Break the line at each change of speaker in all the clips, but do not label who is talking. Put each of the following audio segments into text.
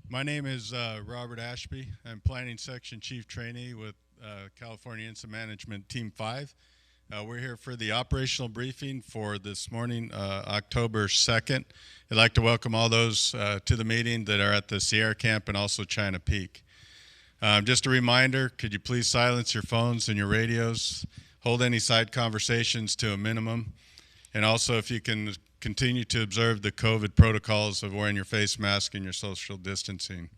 My name is Robert Ashby. I'm Planning Section Chief Trainee with California Incident Management Team 5. We're here for the operational briefing for this morning, October 2nd. I'd like to welcome all those to the meeting that are at the Sierra Camp and also China Peak. Just a reminder, could you please silence your phones and your radios, hold any side conversations to a minimum, and also if you can continue to observe the COVID protocols of wearing your face mask and your social distancing.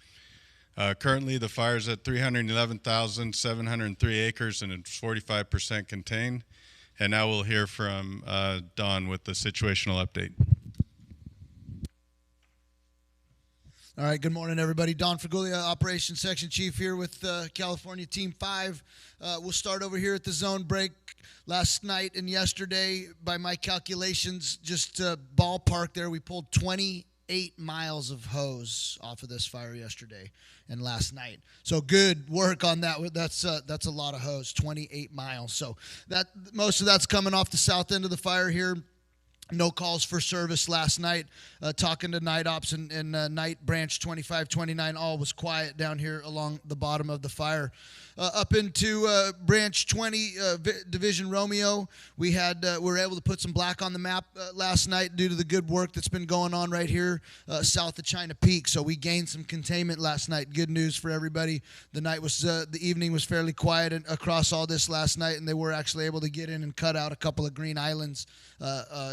Currently, the fire is at 311,703 acres and it's 45% contained. And now we'll hear from Don with the situational update.
All right, good morning, everybody. Don Fraguglia, Operations Section Chief here with California Team 5. We'll start over here at the zone break. Last night and yesterday, by my calculations, just ballpark there, we pulled 28 miles of hose off of this fire yesterday and last night. So good work on that. That's a lot of hose, 28 miles. So that most of that's coming off the south end of the fire here. No calls for service last night. Talking to night ops and night branch 25, 29, all was quiet down here along the bottom of the fire. Up into branch 20, Division Romeo, we were able to put some black on the map last night due to the good work that's been going on right here south of China Peak. So we gained some containment last night. Good news for everybody. The evening was fairly quiet across all this last night, and they were actually able to get in and cut out a couple of green islands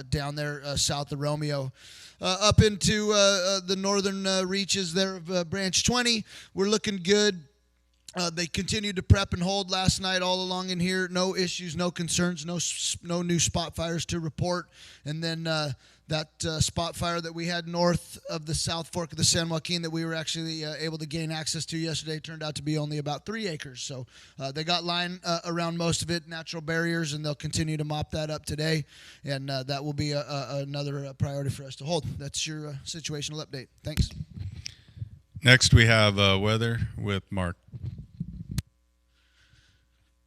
down there south of Romeo. Up into the northern reaches there of branch 20, we're looking good. They continued to prep and hold last night all along in here. No issues, no concerns, no new spot fires to report. And then that spot fire that we had north of the South Fork of the San Joaquin that we were actually able to gain access to yesterday turned out to be only about 3 acres. So they got line around most of it, natural barriers, and they'll continue to mop that up today. And that will be another priority for us to hold. That's your situational update. Thanks.
Next, we have weather with Mark.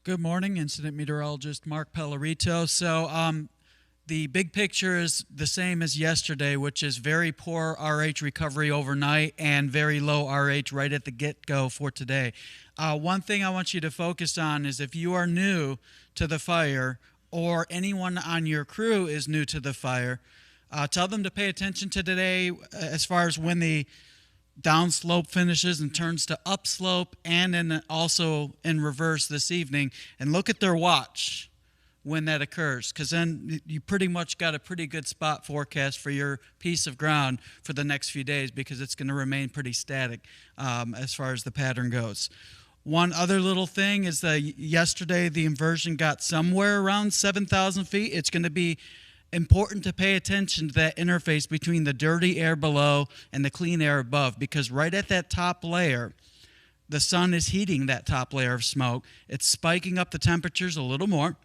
Good morning, Incident Meteorologist Mark Pellerito. So the big picture is the same as yesterday, which is very poor RH recovery overnight and very low RH right at the get-go for today. One thing I want you to focus on is if you are new to the fire or anyone on your crew is new to the fire, tell them to pay attention to today as far as when the downslope finishes and turns to upslope, and then also in reverse this evening, and look at their watch when that occurs, because then you pretty much got a pretty good spot forecast for your piece of ground for the next few days, because it's going to remain pretty static as far as the pattern goes. One other little thing is that yesterday the inversion got somewhere around 7,000 feet. It's going to be important to pay attention to that interface between the dirty air below and the clean air above, because right at that top layer, the sun is heating that top layer of smoke. It's spiking up the temperatures a little more.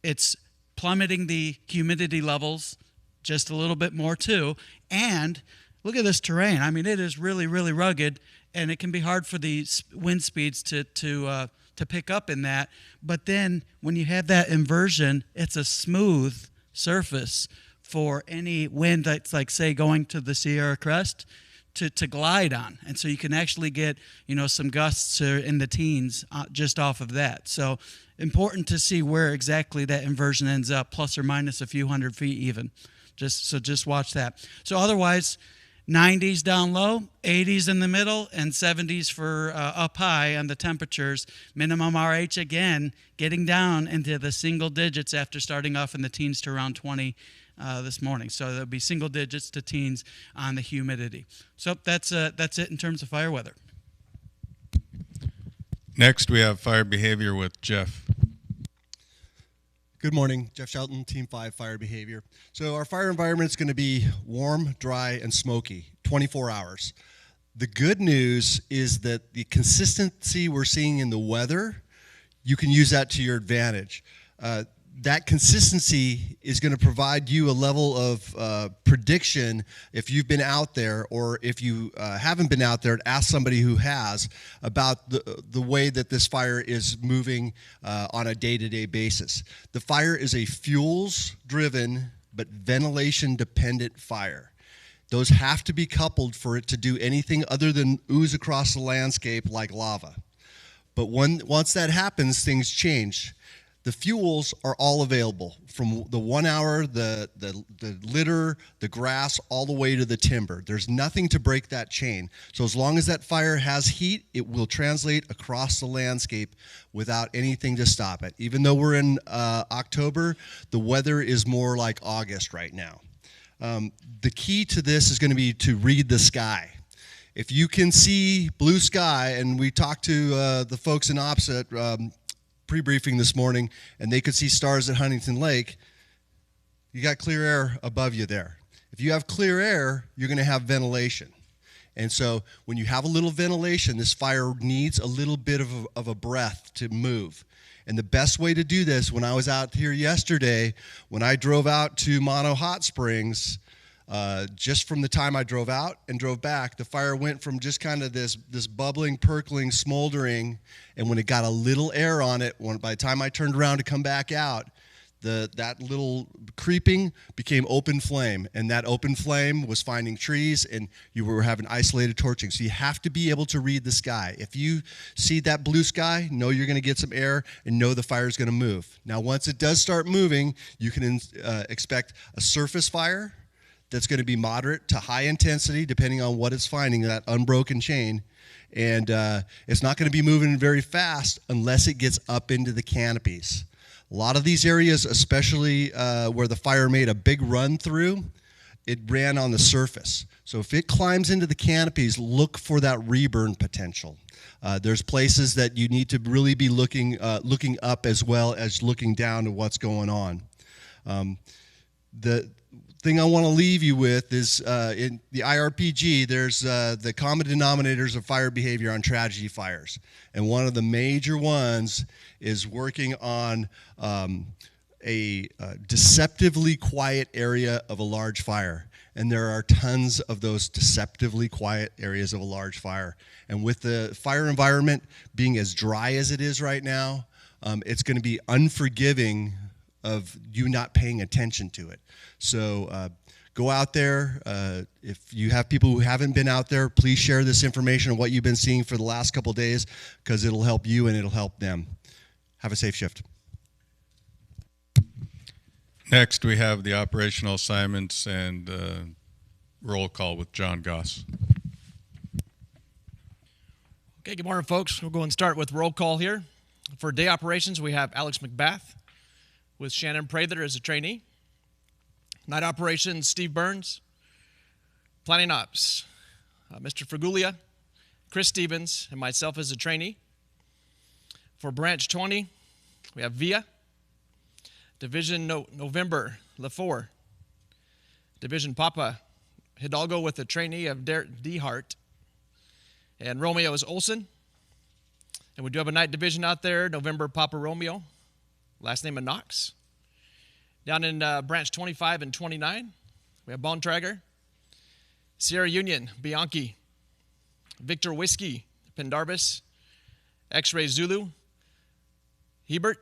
It's plummeting the humidity levels just a little bit more too. And look at this terrain. I mean, it is really, really rugged, and it can be hard for the wind speeds to pick up in that. But then when you have that inversion, it's a smooth surface for any wind that's, like, say, going to the Sierra Crest to glide on. And so you can actually get, some gusts in the teens just off of that. So important to see where exactly that inversion ends up, plus or minus a few hundred feet even. Just watch that. So otherwise, 90s down low, 80s in the middle, and 70s for up high on the temperatures. Minimum RH, again, getting down into the single digits after starting off in the teens to around 20 this morning. So there'll be single digits to teens on the humidity. So that's it in terms of fire weather.
Next, we have fire behavior with Jeff.
Good morning, Jeff Shelton, Team 5 Fire Behavior. So our fire environment is going to be warm, dry, and smoky, 24 hours. The good news is that the consistency we're seeing in the weather, you can use that to your advantage. That consistency is going to provide you a level of prediction if you've been out there, or if you haven't been out there, ask somebody who has about the way that this fire is moving on a day-to-day basis. The fire is a fuels-driven but ventilation-dependent fire. Those have to be coupled for it to do anything other than ooze across the landscape like lava. But once that happens, things change. The fuels are all available, from the 1 hour, the litter, the grass, all the way to the timber. There's nothing to break that chain. So as long as that fire has heat, it will translate across the landscape without anything to stop it. Even though we're in October, the weather is more like August right now. The key to this is going to be to read the sky. If you can see blue sky, and we talked to the folks in ops at pre-briefing this morning, and they could see stars at Huntington Lake, you got clear air above you there. If you have clear air, you're going to have ventilation. And so when you have a little ventilation, this fire needs a little bit of a breath to move. And the best way to do this, when I was out here yesterday, when I drove out to Mono Hot Springs, just from the time I drove out and drove back, the fire went from just kind of this bubbling, percolating, smoldering, and when it got a little air on it, by the time I turned around to come back out, that little creeping became open flame, and that open flame was finding trees, and you were having isolated torching. So you have to be able to read the sky. If you see that blue sky, know you're going to get some air, and know the fire is going to move. Now, once it does start moving, you can expect a surface fire that's going to be moderate to high intensity, depending on what it's finding, that unbroken chain. And it's not going to be moving very fast unless it gets up into the canopies. A lot of these areas, especially where the fire made a big run through, it ran on the surface. So if it climbs into the canopies, look for that reburn potential. There's places that you need to really be looking up as well as looking down to what's going on. The thing I want to leave you with is in the IRPG, there's the common denominators of fire behavior on tragedy fires. And one of the major ones is working on a deceptively quiet area of a large fire. And there are tons of those deceptively quiet areas of a large fire. And with the fire environment being as dry as it is right now, it's going to be unforgiving of you not paying attention to it. So go out there. If you have people who haven't been out there, please share this information on what you've been seeing for the last couple of days, because it'll help you and it'll help them. Have a safe shift.
Next, we have the operational assignments and roll call with John Goss.
Okay, good morning, folks. We'll go and start with roll call here. For day operations, we have Alex McBath with Shannon Prather as a trainee. Night operations, Steve Burns. Planning ops, Mr. Fraguglia, Chris Stevens, and myself as a trainee. For branch 20, we have Via. Division November, LaFour. Division Papa, Hidalgo with a trainee of DeHart. And Romeo is Olson. And we do have a night division out there, November Papa Romeo, last name of Knox. Down in branch 25 and 29, we have Bontrager, Sierra Union, Bianchi, Victor Whiskey, Pendarvis, X-Ray Zulu, Hebert,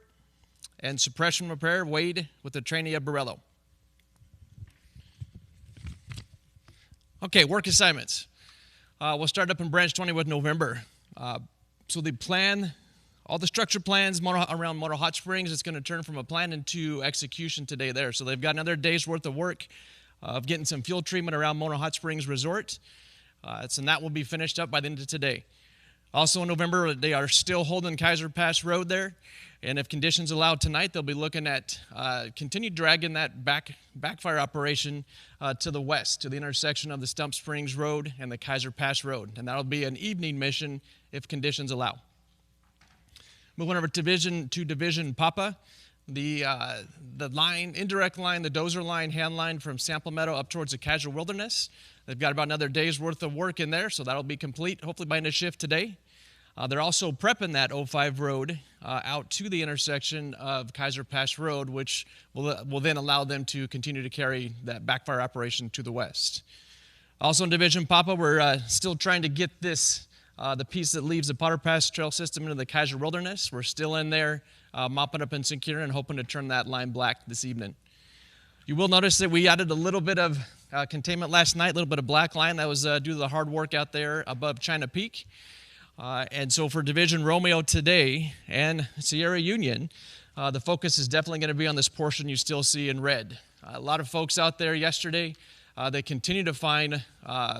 and Suppression Repair, Wade with the trainee of Borello. Okay, work assignments. We'll start up in branch 20 with November. So the plan, all the structure plans around Mono Hot Springs, it's going to turn from a plan into execution today there. So they've got another day's worth of work of getting some fuel treatment around Mono Hot Springs Resort. And that will be finished up by the end of today. Also in November, they are still holding Kaiser Pass Road there. And if conditions allow tonight, they'll be looking at continue dragging that backfire operation to the west, to the intersection of the Stump Springs Road and the Kaiser Pass Road. And that'll be an evening mission if conditions allow. Moving over to Division Papa, the line, indirect line, the dozer line, hand line from Sample Meadow up towards the Casual Wilderness. They've got about another day's worth of work in there, so that'll be complete, hopefully by end of shift today. They're also prepping that 05 road out to the intersection of Kaiser Pass Road, which will then allow them to continue to carry that backfire operation to the west. Also in Division Papa, we're still trying to get this, the piece that leaves the Potter Pass Trail system into the Kaiser Wilderness. We're still in there mopping up and securing and hoping to turn that line black this evening. You will notice that we added a little bit of containment last night, a little bit of black line. That was due to the hard work out there above China Peak. And so for Division Romeo today and Sierra Union, the focus is definitely going to be on this portion you still see in red. A lot of folks out there yesterday, they continue to find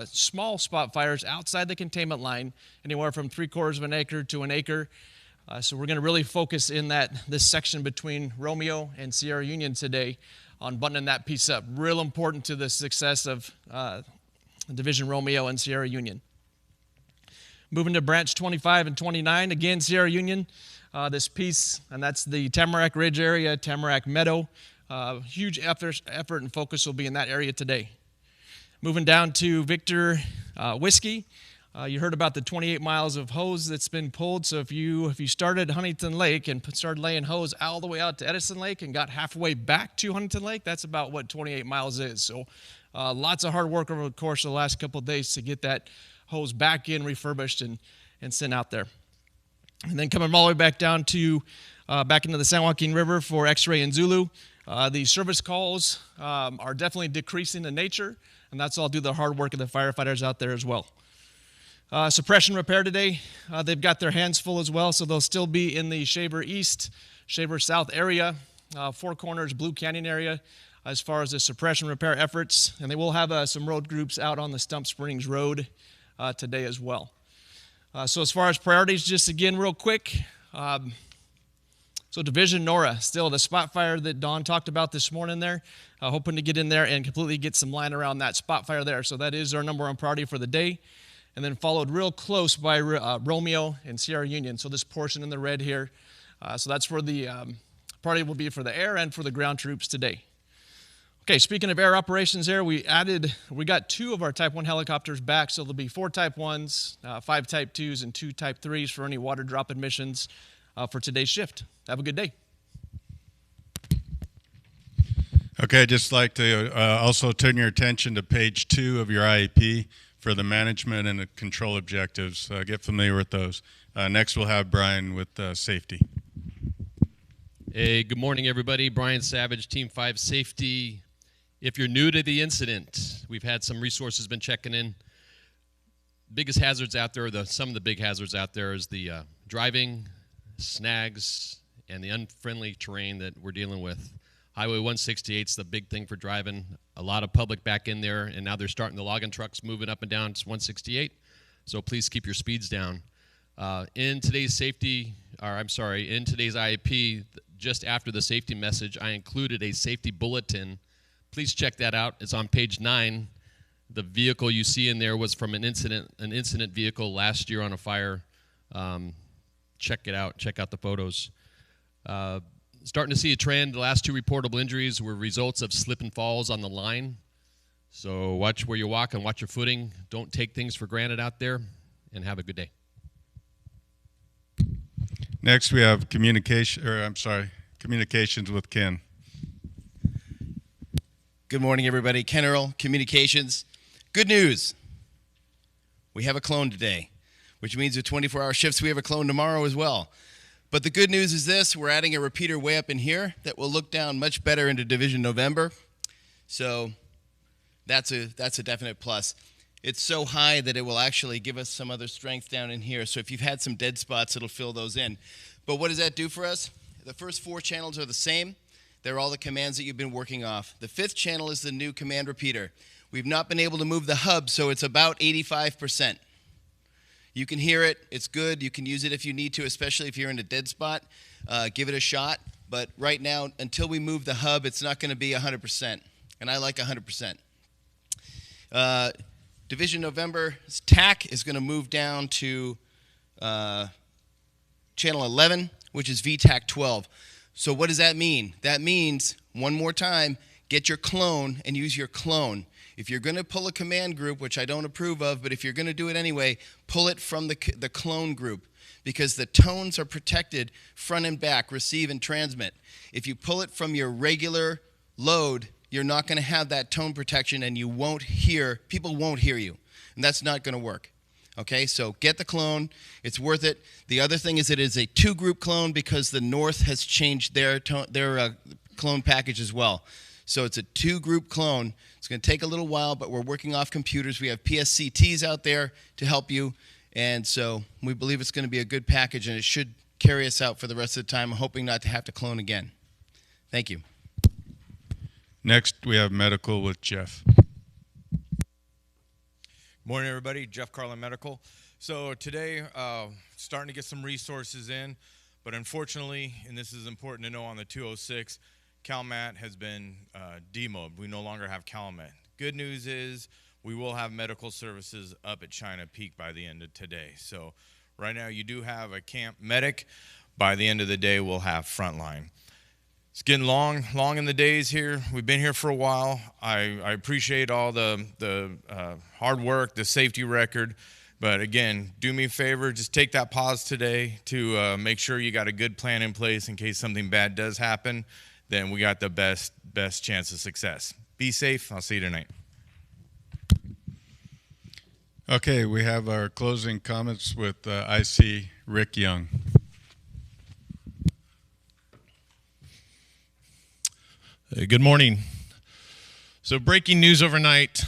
small spot fires outside the containment line, anywhere from 3/4 of an acre to an acre. So we're going to really focus in this section between Romeo and Sierra Union today on buttoning that piece up. Real important to the success of Division Romeo and Sierra Union. Moving to branch 25 and 29, again, Sierra Union, this piece, and that's the Tamarack Ridge area, Tamarack Meadow. Huge effort and focus will be in that area today. Moving down to Victor Whiskey, you heard about the 28 miles of hose that's been pulled. So if you started at Huntington Lake and started laying hose all the way out to Edison Lake and got halfway back to Huntington Lake, that's about what 28 miles is. So lots of hard work over the course of the last couple of days to get that hose back in, refurbished, and sent out there. And then coming all the way back down to back into the San Joaquin River for X-Ray and Zulu. The service calls are definitely decreasing in nature, and that's all due to the hard work of the firefighters out there as well. Suppression repair today, they've got their hands full as well, so they'll still be in the Shaver East, Shaver South area, Four Corners, Blue Canyon area, as far as the suppression repair efforts. And they will have some road groups out on the Stump Springs Road today as well. So as far as priorities, just again real quick, so Division Nora, still the spot fire that Don talked about this morning there, hoping to get in there and completely get some line around that spot fire there. So that is our number one priority for the day. And then followed real close by Romeo and Sierra Union. So this portion in the red here. So that's where the priority will be for the air and for the ground troops today. Okay, speaking of air operations there, we got 2 of our Type 1 helicopters back. So there'll be 4 Type 1s, 5 Type 2s, and 2 Type 3s for any water drop admissions for today's shift. Have a good day.
Okay, I'd just like to also turn your attention to page 2 of your IEP for the management and the control objectives. Get familiar with those. Next, we'll have Brian with safety.
Hey, good morning, everybody. Brian Savage, Team 5 Safety. If you're new to the incident, we've had some resources been checking in. Biggest hazards out there, some of the big hazards out there is the driving, snags, and the unfriendly terrain that we're dealing with. Highway 168 is the big thing for driving. A lot of public back in there, and now they're starting the logging trucks moving up and down 168. So please keep your speeds down. In today's IEP, just after the safety message, I included a safety bulletin. Please check that out. It's on page 9. The vehicle you see in there was from an incident vehicle last year on a fire. Check it out. Check out the photos. Starting to see a trend. The last 2 reportable injuries were results of slip and falls on the line. So watch where you walk and watch your footing. Don't take things for granted out there, and have a good day.
Next, we have communications with Ken.
Good morning, everybody. Ken Earl, Communications. Good news. We have a clone today, which means with 24-hour shifts, we have a clone tomorrow as well. But the good news is this: we're adding a repeater way up in here that will look down much better into Division November. So that's a definite plus. It's so high that it will actually give us some other strength down in here. So if you've had some dead spots, it'll fill those in. But what does that do for us? The first 4 channels are the same. They're all the commands that you've been working off. The 5th channel is the new command repeater. We've not been able to move the hub, so it's about 85%. You can hear it. It's good. You can use it if you need to, especially if you're in a dead spot. Give it a shot. But right now, until we move the hub, it's not going to be 100%. And I like 100%. Division November's TAC is going to move down to channel 11, which is VTAC 12. So what does that mean? That means, one more time, get your clone and use your clone. If you're going to pull a command group, which I don't approve of, but if you're going to do it anyway, pull it from the clone group, because the tones are protected front and back, receive and transmit. If you pull it from your regular load, you're not going to have that tone protection, and people won't hear you, and that's not going to work. Okay, so get the clone. It's worth it. The other thing is it is a 2-group clone because the North has changed their clone package as well. So it's a 2-group clone. It's going to take a little while, but we're working off computers. We have PSCTs out there to help you. And so we believe it's going to be a good package, and it should carry us out for the rest of the time. I'm hoping not to have to clone again. Thank you.
Next, we have medical with Jeff.
Morning, everybody. Jeff Carlin Medical. So today, starting to get some resources in, but unfortunately, and this is important to know on the 206, CalMet has been demobbed. We no longer have CalMet. Good news is we will have medical services up at China Peak by the end of today. So right now you do have a Camp Medic. By the end of the day, we'll have Frontline. It's getting long in the days here. We've been here for a while. I appreciate all the hard work, the safety record. But again, do me a favor, just take that pause today to make sure you got a good plan in place in case something bad does happen. Then we got the best chance of success. Be safe. I'll see you tonight.
Okay, we have our closing comments with IC Rick Young.
Good morning. So breaking news overnight,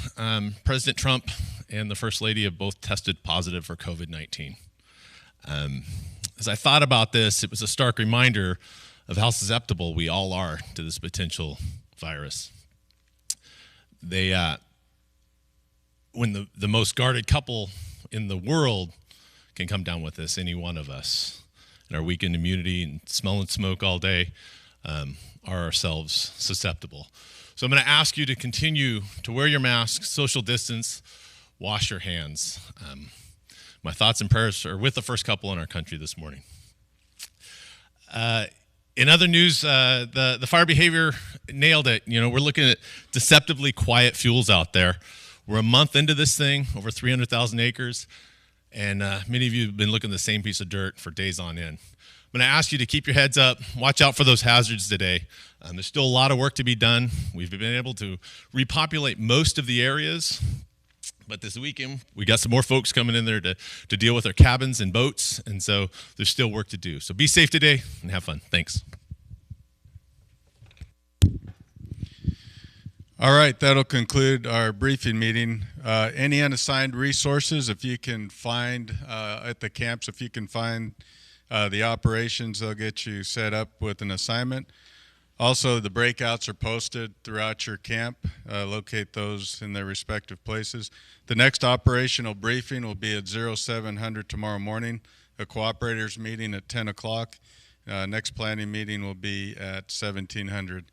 President Trump and the First Lady have both tested positive for COVID-19. As I thought about this, it was a stark reminder of how susceptible we all are to this potential virus. When the most guarded couple in the world can come down with this, any one of us, and our weakened immunity and smelling smoke all day, are ourselves susceptible. So I'm going to ask you to continue to wear your mask, social distance, wash your hands. My thoughts and prayers are with the first couple in our country this morning. In other news, the fire behavior nailed it. You know, we're looking at deceptively quiet fuels out there. We're a month into this thing, over 300,000 acres, and many of you have been looking at the same piece of dirt for days on end. I'm going to ask you to keep your heads up, watch out for those hazards today. There's still a lot of work to be done. We've been able to repopulate most of the areas, but this weekend we got some more folks coming in there to deal with their cabins and boats, and so there's still work to do. So be safe today and have fun. Thanks.
All right, that'll conclude our briefing meeting. Any unassigned resources, if you can find at the camps, if you can find the operations, they'll get you set up with an assignment. Also, the breakouts are posted throughout your camp. Locate those in their respective places. The next operational briefing will be at 0700 tomorrow morning, a cooperators meeting at 10 o'clock. Next planning meeting will be at 1700.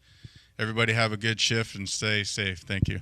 Everybody have a good shift and stay safe. Thank you.